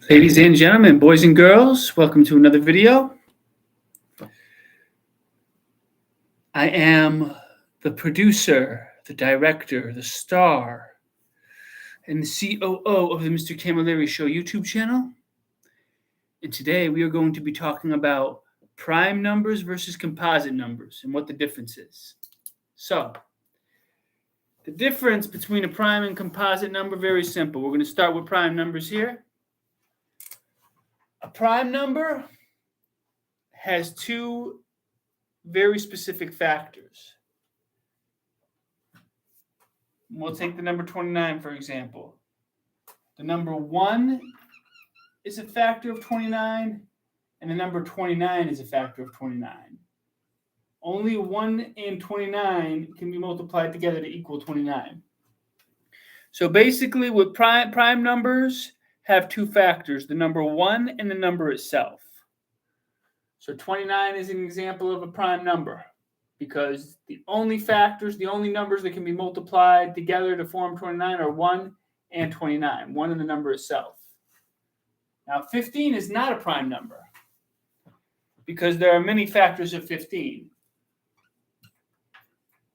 Ladies and gentlemen, boys and girls, welcome to another video. I am the producer, the director, the star, and the COO of the Mr. Camilleri Show YouTube channel. And today we are going to be talking about prime numbers versus composite numbers and what the difference is. So, the difference between a prime and composite number, very simple. We're going to start with prime numbers here. A prime number has two very specific factors. We'll take the number 29, for example. The number 1 is a factor of 29, and the number 29 is a factor of 29. Only 1 and 29 can be multiplied together to equal 29. So basically, with prime numbers have two factors, the number 1 and the number itself. So 29 is an example of a prime number because the only numbers that can be multiplied together to form 29 are 1 and 29, 1 and the number itself. Now 15 is not a prime number because there are many factors of 15.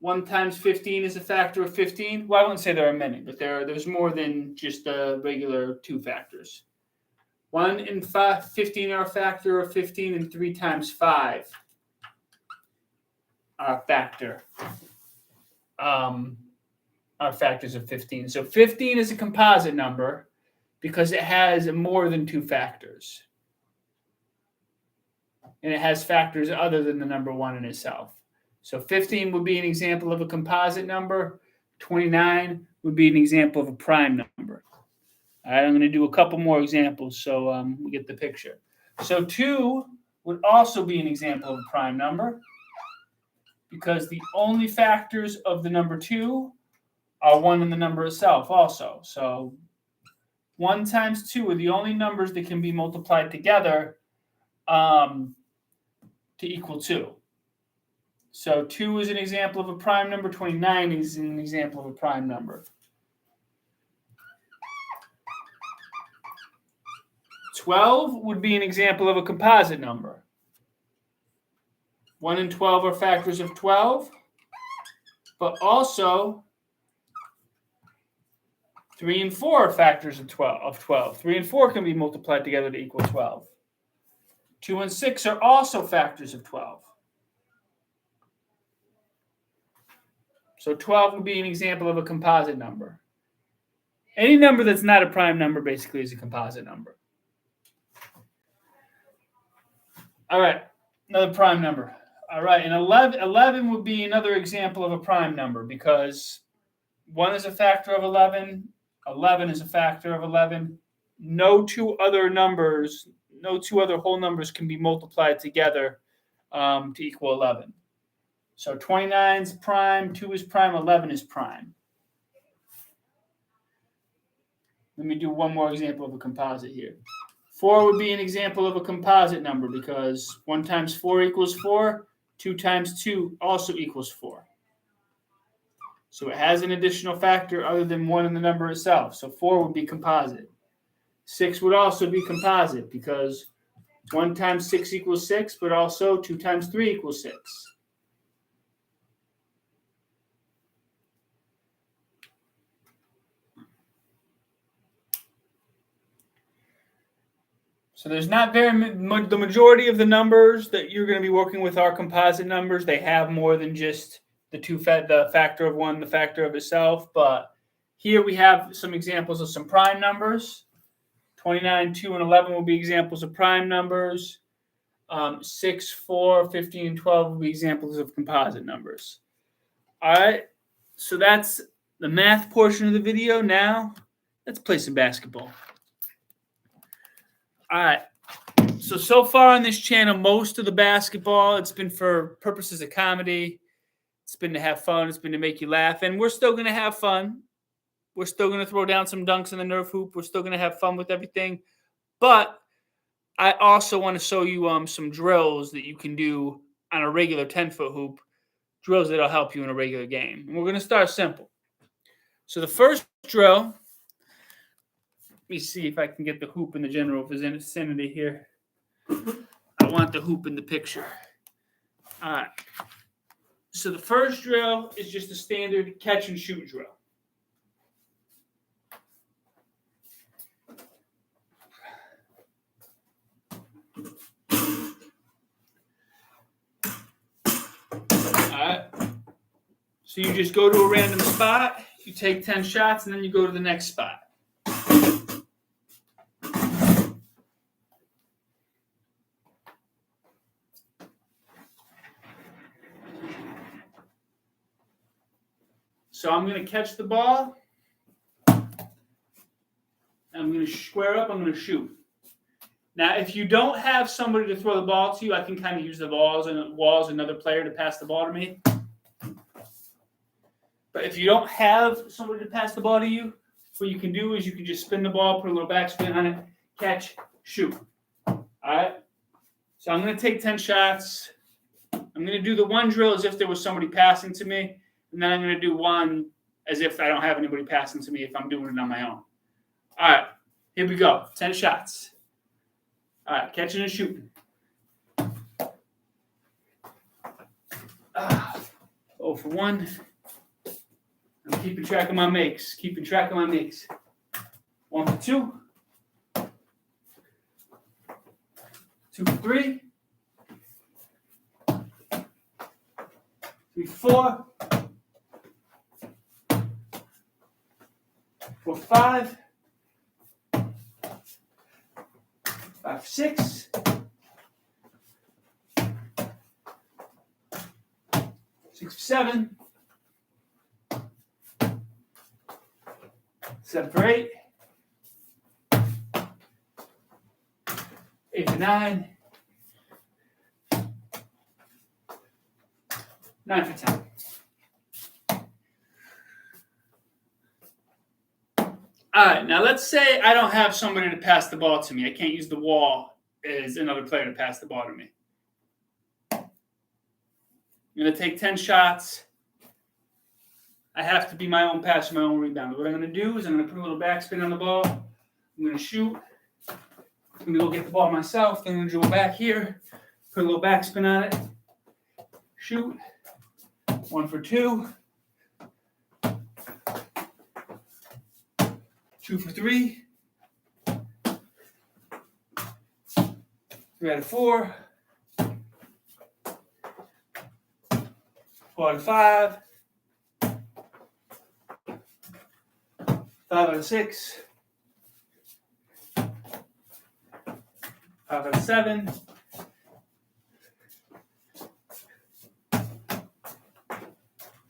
1 times 15 is a factor of 15. Well, I wouldn't say there are many, but there's more than just the regular 2 factors. 1 and 15 are a factor of 15, and 3 times 5 are factors of 15. So 15 is a composite number because it has more than 2 factors. And it has factors other than the number 1 in itself. So 15 would be an example of a composite number. 29 would be an example of a prime number. All right, I'm going to do a couple more examples so we get the picture. So 2 would also be an example of a prime number because the only factors of the number 2 are 1 and the number itself also. So 1 times 2 are the only numbers that can be multiplied together to equal 2. So 2 is an example of a prime number. 29 is an example of a prime number. 12 would be an example of a composite number. 1 and 12 are factors of 12, but also 3 and 4 are factors of 12. 3 and 4 can be multiplied together to equal 12. 2 and 6 are also factors of 12. So 12 would be an example of a composite number. Any number that's not a prime number basically is a composite number. All right, another prime number. All right, and 11 would be another example of a prime number because 1 is a factor of 11, 11 is a factor of 11. No two other whole numbers can be multiplied together to equal 11. So 29 is prime, 2 is prime, 11 is prime. Let me do one more example of a composite here. 4 would be an example of a composite number because 1 times 4 equals 4, 2 times 2 also equals 4. So it has an additional factor other than 1 in the number itself. So 4 would be composite. 6 would also be composite because 1 times 6 equals 6, but also 2 times 3 equals 6. So there's not the majority of the numbers that you're going to be working with are composite numbers. They have more than just the factor of 1, the factor of itself. But here we have some examples of some prime numbers. 29, 2, and 11 will be examples of prime numbers. 6, 4, 15, and 12 will be examples of composite numbers. All right, so that's the math portion of the video. Now let's play some basketball. All right, so far on this channel, most of the basketball, it's been for purposes of comedy. It's been to have fun. It's been to make you laugh. And we're still going to have fun. We're still going to throw down some dunks in the Nerf hoop. We're still going to have fun with everything. But I also want to show you some drills that you can do on a regular 10-foot hoop, drills that will help you in a regular game. And we're going to start simple. So the first drill me see if I can get the hoop in the general vicinity here. I want the hoop in the picture. All right. So the first drill is just a standard catch and shoot drill. All right. So you just go to a random spot, you take 10 shots, and then you go to the next spot. So I'm going to catch the ball. I'm going to square up. I'm going to shoot. Now, if you don't have somebody to throw the ball to, I can kind of use the walls another player to pass the ball to me. But if you don't have somebody to pass the ball to you, what you can do is you can just spin the ball, put a little backspin on it, catch, shoot. All right? So I'm going to take 10 shots. I'm going to do the one drill as if there was somebody passing to me. And then I'm going to do one as if I don't have anybody passing to me if I'm doing it on my own. All right, here we go. 10 shots. All right, catching and shooting. 0 for 1. I'm keeping track of my makes. 1 for 2. 2 for 3. 3 for 4. 4 for 5. 5 for 6. 6 for 7. 7 for 8. 8 for 9. 9 for 10. All right, now let's say I don't have somebody to pass the ball to me. I can't use the wall as another player to pass the ball to me. I'm going to take 10 shots. I have to be my own passer, my own rebounder. What I'm going to do is I'm going to put a little backspin on the ball. I'm going to shoot. I'm going to go get the ball myself. Then I'm going to dribble back here, put a little backspin on it, shoot. 1 for 2. 2 for 3. 3 out of 4. 4 out of 5. 5 out of 6. 5 out of 7.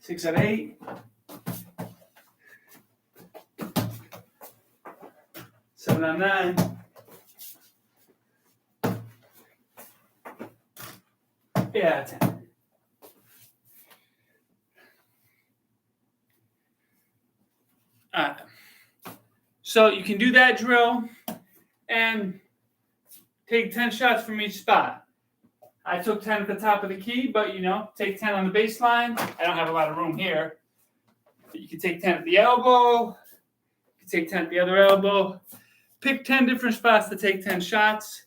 6 out of 8. 7 out of 9. 8 out of 10. All right. So you can do that drill and take 10 shots from each spot. I took 10 at the top of the key, but take 10 on the baseline. I don't have a lot of room here. But you can take 10 at the elbow. You can take 10 at the other elbow. Pick 10 different spots to take 10 shots.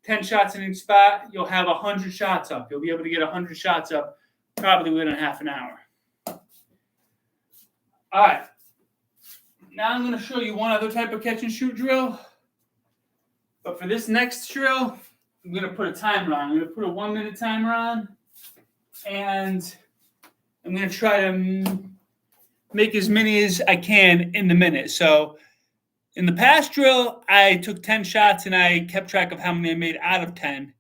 10 shots in each spot, you'll have 100 shots up. You'll be able to get 100 shots up probably within a half an hour. All right. Now I'm going to show you one other type of catch and shoot drill. But for this next drill, I'm going to put a timer on. I'm going to put a 1-minute timer on. And I'm going to try to make as many as I can in the minute. So in the past drill, I took 10 shots and I kept track of how many I made out of 10.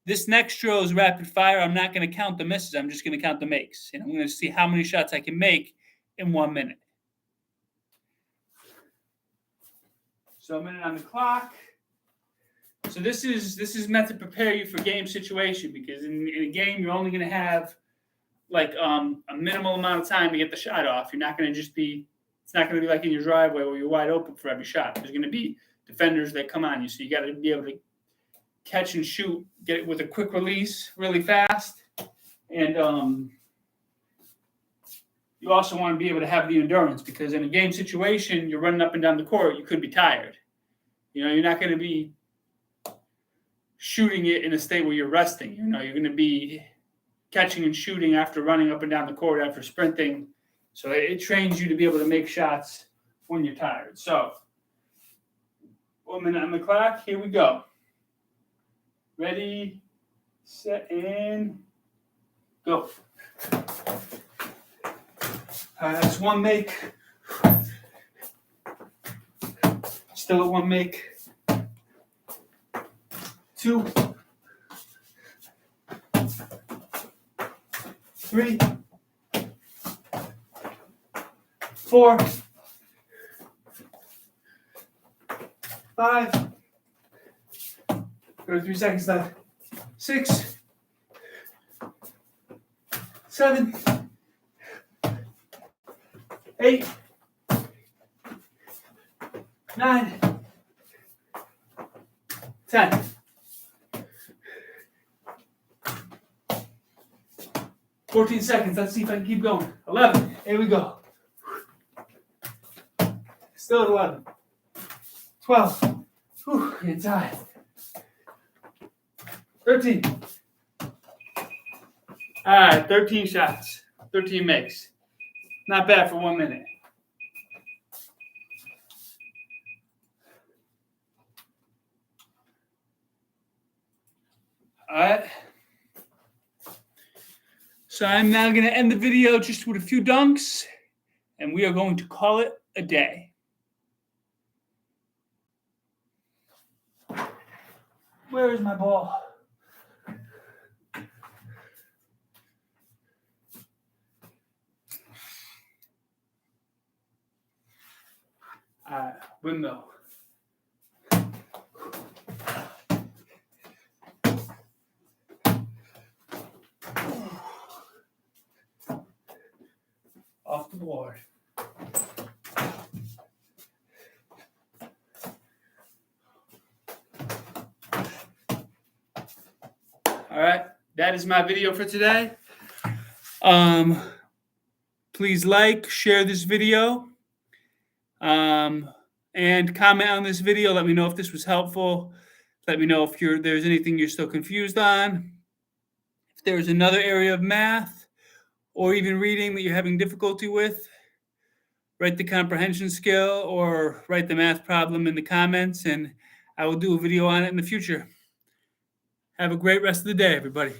This next drill is rapid fire. I'm not going to count the misses. I'm just going to count the makes. And I'm going to see how many shots I can make in 1 minute. So a minute on the clock. So this is meant to prepare you for game situation, because in a game you're only going to have like a minimal amount of time to get the shot off. You're not going to just be. It's not going to be like in your driveway where you're wide open for every shot. There's going to be defenders that come on you, so you got to be able to catch and shoot, get it with a quick release, really fast, and you also want to be able to have the endurance, because in a game situation you're running up and down the court. You could be tired. You're not going to be shooting it in a state where you're resting. You're going to be catching and shooting after running up and down the court, after sprinting. So it trains you to be able to make shots when you're tired. So 1 minute on the clock. Here we go. Ready, set, and go. That's one make. Still at one make. 2, 3, 4, 5. 33 seconds left. 6, 7, 8, 9, 10. 14 seconds. Let's see if I can keep going. 11. Here we go. Still at 11. 12. Whew, you're tired. 13. All right, 13 shots. 13 makes. Not bad for 1 minute. All right. So I'm now going to end the video just with a few dunks, and we are going to call it a day. Where is my ball? Windmill. Off the board. All right, that is my video for today. Please like, share this video, and comment on this video. Let me know if this was helpful. Let me know if there's anything you're still confused on. If there's another area of math or even reading that you're having difficulty with, write the comprehension skill or write the math problem in the comments, and I will do a video on it in the future. Have a great rest of the day, everybody.